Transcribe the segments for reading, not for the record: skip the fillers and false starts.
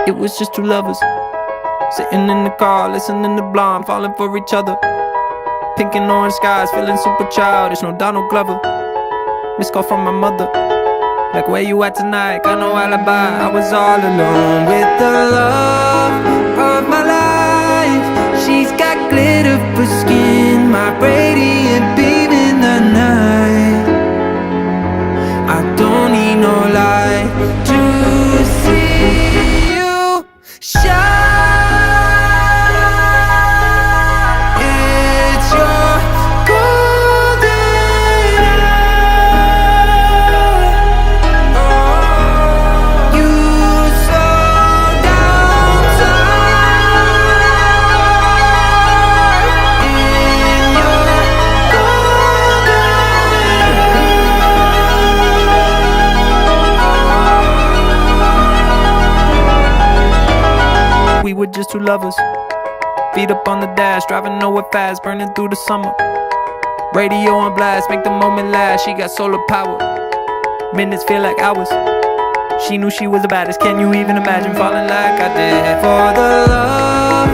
It was just two lovers sitting in the car, listening to Blonde, falling for each other. Pink and orange skies, feeling super childish. No Donald Glover. Missed call from my mother, like, where you at tonight? Got no alibi. I was all alone with the love of my life. She's got glitter for skin, my radiant beam in the night. I don't need no light to see you shine. It's your golden hour. You slow down time in your golden hour. We were just two lovers, feet up on the dash, driving nowhere fast, burning through the summer. Radio on blast, make the moment last. She got solar power, minutes feel like hours. She knew she was the baddest. Can you even imagine falling like I did? For the love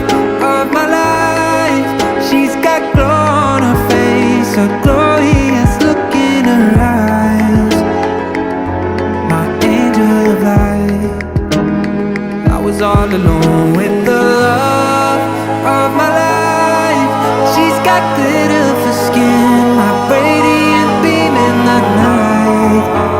of my life, she's got glow on her face, a glorious look in her eyes. My angel of light. I was all alone with the love of my life. She's got glitter for skin, my radiant beam in the night.